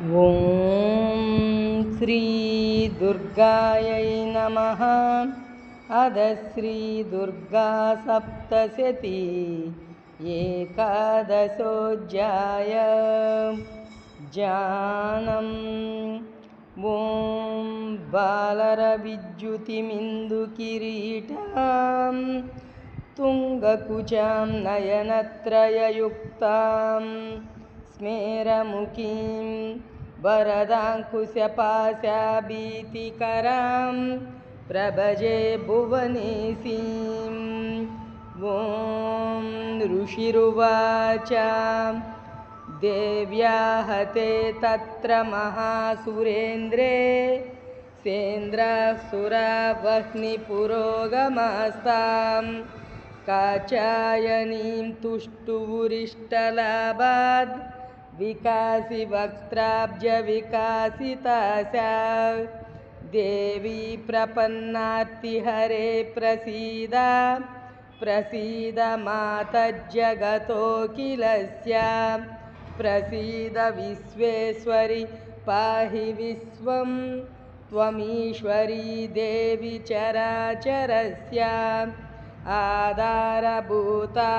ॐ श्री दुर्गायै नमः। अध श्री दुर्गा सप्तशती एकादशोऽध्याय। जानम् ॐ बालरविद्युतिमिन्दुकिरीटां तुङ्गकुचां नयनत्रययुक्तां स्मेरमुखीं वरदाङ्कुशपाशाभीतिकरां प्रभजे भुवनेशीम्। ॐ ऋषिरुवाच देव्या हते तत्र महासुरेन्द्रे सेन्द्रासुरा वह्निपुरोगमास्तां काचायनीं तुष्टुवुरिष्टलाभाद् विकासि वक्त्राब्जविकासिताशा देवी प्रपन्नार्तिहरे प्रसीद प्रसीद मातज्जगतोऽखिलस्य प्रसीद विश्वेश्वरि पाहि विश्वं त्वमीश्वरी देवी चराचरस्य आधारभूता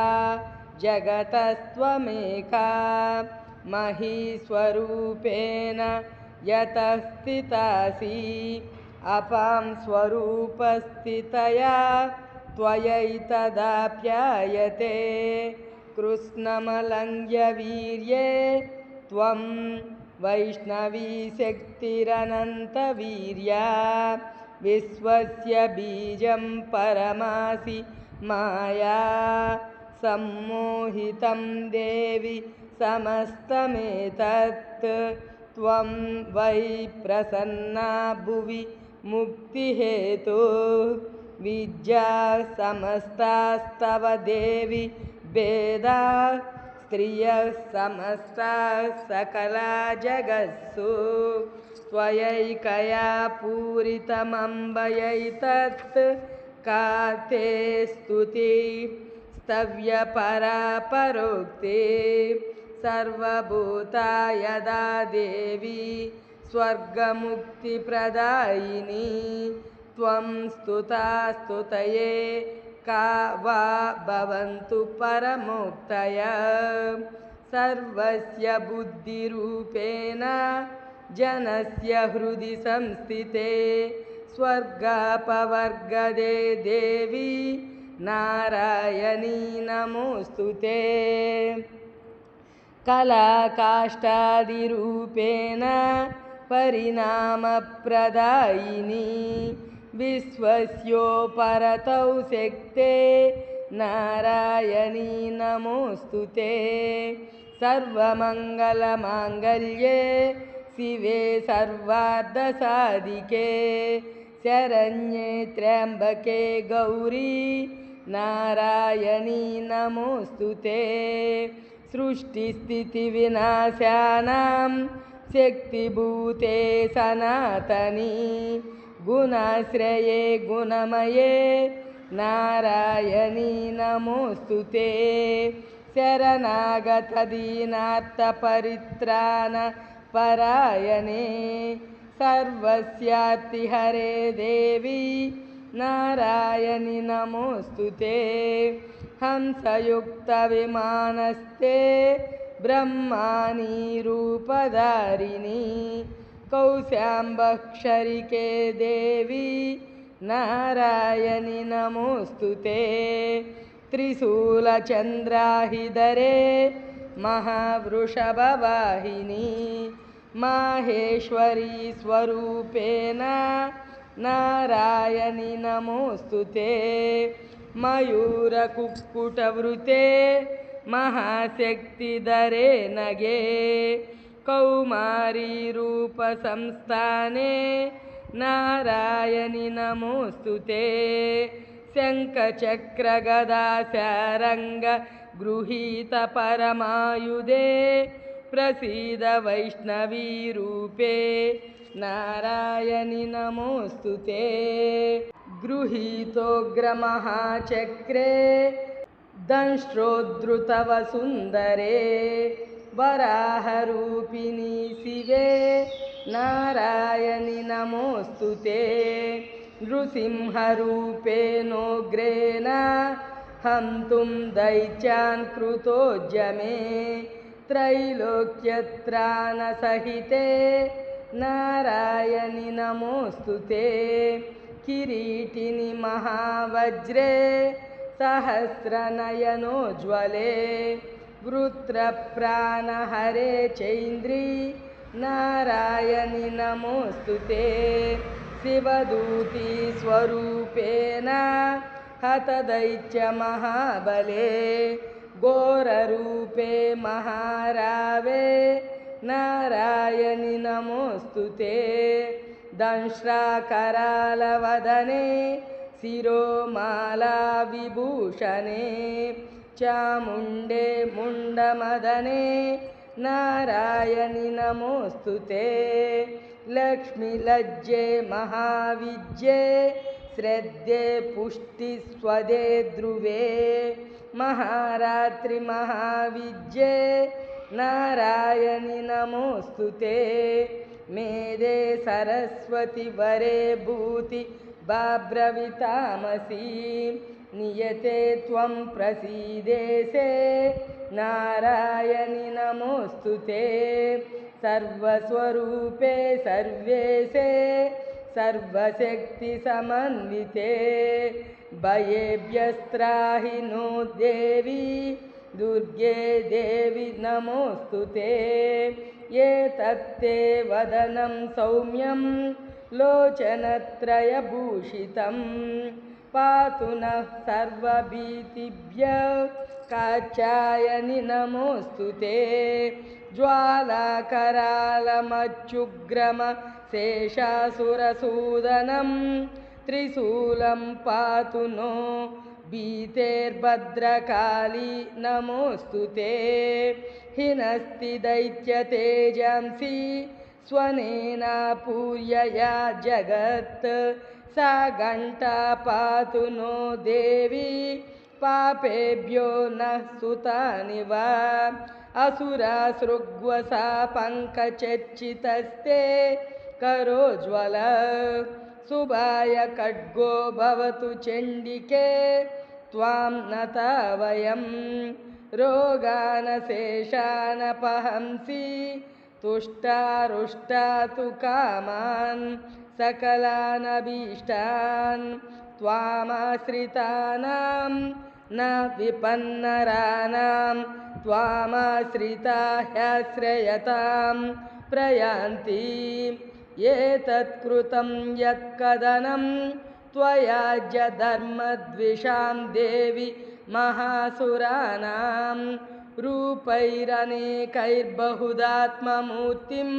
जगतस्त्वमेका महीस्वरूपेण यतः स्थितासि अपां स्वरूपस्थितया त्वयैतदाप्यायते कृष्णमलङ्घ्य वीर्ये त्वं वैष्णवी शक्तिरनन्तवीर्या विश्वस्य बीजं परमासि माया सम्मोहितं देवि समस्तमेतत् त्वं वै प्रसन्ना भुवि मुक्तिहेतु विद्या समस्तास्तव देवि वेदा स्त्रियः समस्ता सकला जगत्सु त्वयैकया पूरितमम्बयैतत् का ते स्तुति स्तव्यपरा परोक्ते सर्वभूता यदा देवी स्वर्गमुक्तिप्रदायिनी त्वं स्तुता स्तुतये का वा भवन्तु परमोक्तयः सर्वस्य बुद्धिरूपेण जनस्य हृदि संस्थिते स्वर्गापवर्गदे देवी नारायणी नमोऽस्तुते कलाकाष्ठादिरूपेण परिणामप्रदायिनी विश्वस्योपरतौ शक्ते नारायणी नमोऽस्तुते सर्वमङ्गलमाङ्गल्ये शिवे सर्वार्थसाधिके शरण्ये त्र्यम्बके गौरी नारायणी नमोऽस्तुते सृष्टिस्थितिविनाशानां शक्तिभूते सनातनी गुणाश्रये गुणमये नारायणी नमोऽस्तुते शरणागतदीनार्तपरित्राणपरायणे सर्वस्यार्तिहरे देवी नारायणी नमोऽस्तुते हंसयुक्तविमानस्ते ब्रह्माणी रूपधारिणी कौशाम्बक्षरिके देवी नारायणी नमोऽस्तुते त्रिशूलचन्द्राहिधरे महावृषभवाहिनी माहेश्वरी स्वरूपेण नारायणी नमोऽस्तुते मयूरकुक्कुटवृते महाशक्तिधरे नगे कौमारी रूपसंस्थाने नारायणी नमोऽस्तुते शङ्खचक्रगदासारङ्ग गृहीत परमायुधे प्रसीद वैष्णवी रूपे नारायणी नमोऽस्तुते गृहीतोग्रमहाचक्रे दंष्ट्रोद्धृतवसुन्दरे वराहरूपिणी शिवे नारायणि नमोऽस्तु ते नृसिंहरूपेणोग्रेण हन्तुं दैत्यान् कृतोद्यमे त्रैलोक्यत्राणसहिते नारायणि नमोऽस्तु ते किरीटिनि महावज्रे सहस्रनयनोज्ज्वले वृत्रप्राणहरे चैन्द्री नारायणि नमोऽस्तु ते शिवदूती स्वरूपेण हतदैत्यमहाबले घोररूपे महारावे नारायणि नमोऽस्तु ते दंष्ट्राकरालवदने शिरोमाला विभूषणे चामुण्डे मुण्डमदने नारायणि नमोऽस्तु ते लक्ष्मीलज्जे महाविद्ये श्रद्धे पुष्टिस्वदे ध्रुवे महारात्रि महाविद्ये नारायणि नमोऽस्तु ते मेदे सरस्वति वरे भूति बाब्रवितामसि नियते त्वं प्रसीदेसे नारायणि नमोऽस्तु ते सर्वस्वरूपे सर्वेशे सर्वशक्तिसमन्विते भयेभ्यस्त्राहि नो देवी दुर्गे देवी नमोऽस्तु ते एतत्ते वदनं सौम्यं लोचनत्रयभूषितं पातु नः सर्वभीतिभ्यः कात्यायनि नमोऽस्तु ते ज्वालाकरालमच्युग्रमशेषासुरसूदनं त्रिशूलं पातु नो भीतेर्भद्रकाली नमोऽस्तु ते हिनस्ति दैत्यतेजांसि स्वनेना पूर्यया जगत् सा घण्टा पातु नो देवी पापेभ्यो नः सुतानि वा असुरासृग्वसा पङ्कचर्चितस्ते करोज्ज्वल शुभाय खड्गो भवतु चण्डिके त्वां नता वयं रोगानशेषानपहंसि तुष्टारुष्टा तु कामान् सकलानभीष्टान् त्वामाश्रितानां न विपन्नराणां त्वामाश्रिता ह्याश्रयतां प्रयान्ति एतत्कृतं यत्कदनं त्वयाज्य धर्मद्विषां देवि महासुराणां रूपैरनेकैर्बहुदात्ममूर्तिं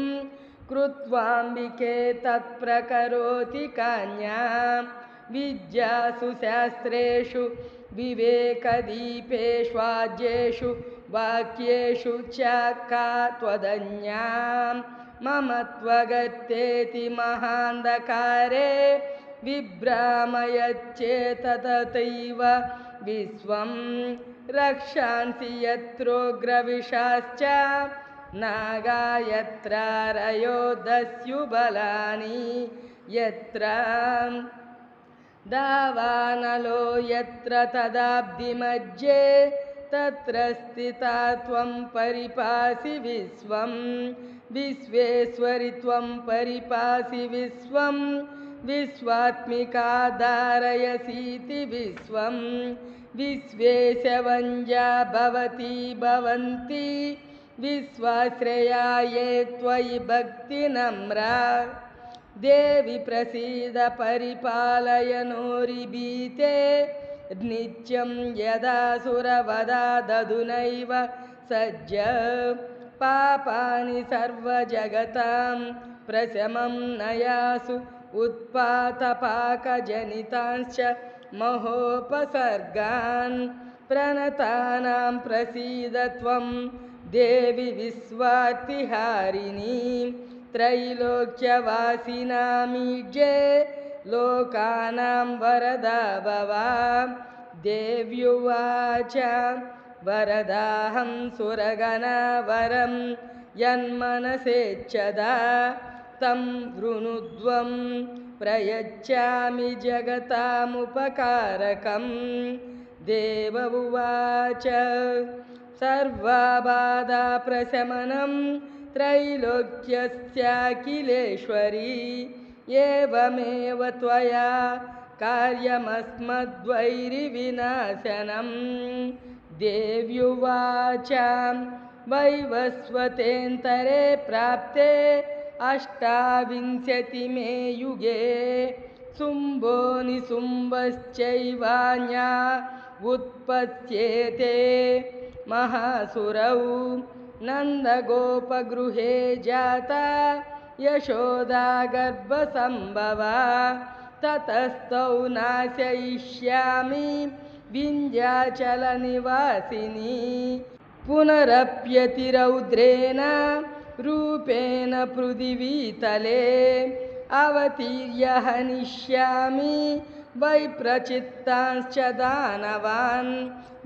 कृत्वाम्बिके तत्प्रकरोति कान्यां विद्यासु शास्त्रेषु विवेकदीपेष्वाद्येषु वाक्येषु च का त्वदन्यां मम त्वगत्येति महान्धकारे विभ्रामयच्चेततैव विश्वं रक्षांसि यत्रोग्रविशाश्च नागा यत्रारयो दस्युबलानि यत्र दावानलो यत्र तदाब्धिमध्ये तत्र स्थिता त्वं परिपासि विश्वं विश्वेश्वरि त्वं परिपासि विश्वं विश्वात्मिका धारयसीति विश्वं विश्वेशवञ्जा भवती भवन्ति विश्वाश्रया ये त्वयि भक्तिनम्रा देवि प्रसीद परिपालय नोरिभीते नित्यं यदा सुरवधा दधुनैव सज्ज पापानि सर्वजगतां प्रशमं नयासु उत्पातपाकजनितांश्च महोपसर्गान् प्रणतानां प्रसीद त्वं देवि विश्वार्तिहारिणी त्रैलोक्यवासिनामीड्ये लोकानां वरदा भव देव्युवाच वरदाहं सुरगणा वरं यन्मनसेच्छदा तं वृणुध्वं प्रयच्छामि जगतामुपकारकं। देव उवाच सर्वबाधाप्रशमनं त्रैलोक्यस्याखिलेश्वरी एवमेव त्वया कार्यमस्मद्वैरिविनाशनं। देव्युवाच वैवस्वतेऽन्तरे प्राप्ते अष्टाविंशतिमे युगे शुम्भो निशुम्भश्चैवान्या उत्पत्स्येते महासुरौ। नन्दगोपगृहे जाता यशोदा गर्भसम्भवा ततस्तौ नाशयिष्यामि विन्ध्याचलनिवासिनी। पुनरप्यतिरौद्रेण रूपेण पृथिवीतले अवतीर्य हनिष्यामि वैप्रचित्तांश्च दानवान्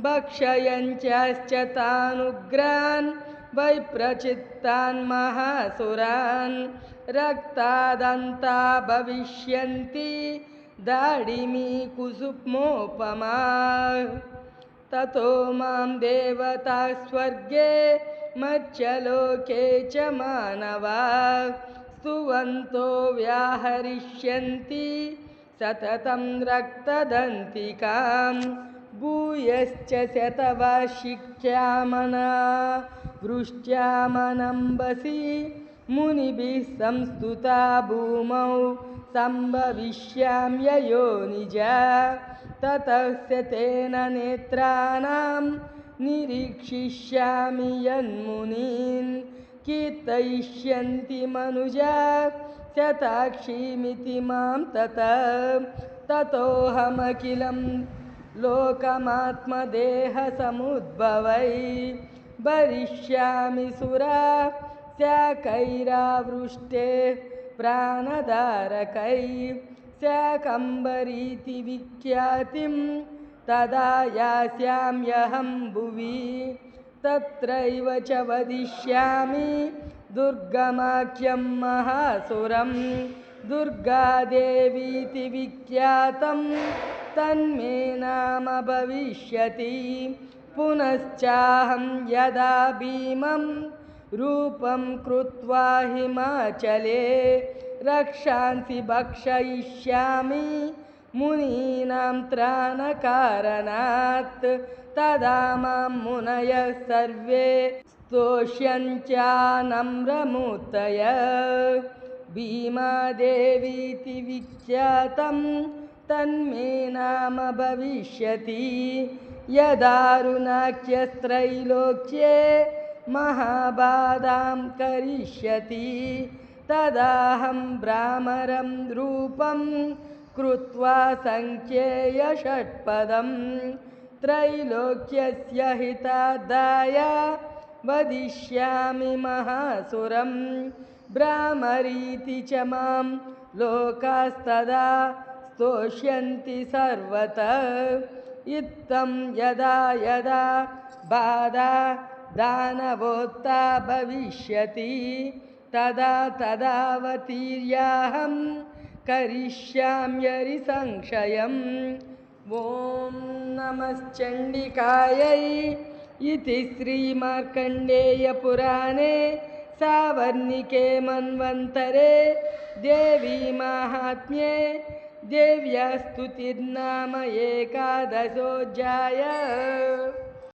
भक्षयन्त्याश्च तानुग्रान् वैप्रचित्तान् महासुरान्। रक्तादन्ता भविष्यन्ति दाडिमी कुसुमोपमा। ततो मां देवताः स्वर्गे मर्त्यलोके च मानवाः स्तुवन्तो व्याहरिष्यन्ति सततं रक्तदन्तिकां। भूयश्च शतवार्षिक्यामना वृष्ट्यामनम्बसि मुनिभिः संस्तुता भूमौ सम्भविष्याम्ययोनिजा। ततस्य तेन नेत्राणां निरीक्षिष्यामि यन्मुनीन् कीर्तयिष्यन्ति मनुजा शताक्षीमिति मां ततः। ततोऽहमखिलं लोकमात्मदेहसमुद्भवै भरिष्यामि सुरा शाकैरावृष्टे प्राणधारकै। शाकम्भरीति विख्यातिं तदा यास्याम्यहं भुवि तत्रैव च वदिष्यामि दुर्गमाख्यं महासुरं। दुर्गादेवीति विख्यातं तन्मे नाम भविष्यति। पुनश्चाहं यदा भीमं रूपं कृत्वा हिमाचले रक्षांसि भक्षयिष्यामि मुनीनां त्राणकारणात्। तदा मां मुनयः सर्वे स्तोष्यन्त्यानम्रमूर्तयः। भीमादेवीति विख्यातं तन्मे नाम भविष्यति। यदारुणाख्यस्त्रैलोक्ये महाबाधां करिष्यति तदाहं भ्रामरं रूपं कृत्वा संख्येय षट्पदं। त्रैलोक्यस्य हितार्थाय वदिष्यामि महासुरं। भ्रामरीति च मां लोकास्तदा स्तोष्यन्ति सर्वतः। इत्थं यदा यदा बाधा दानवोत्था भविष्यति तदा तदावतीर्याहं करिष्याम्यरिसंशयम्। ॐ नमश्चण्डिकायै इति श्रीमार्कण्डेयपुराणे सावर्णिके मन्वन्तरे देवी माहात्म्ये देव्या स्तुतिर्नाम एकादशोऽध्यायः।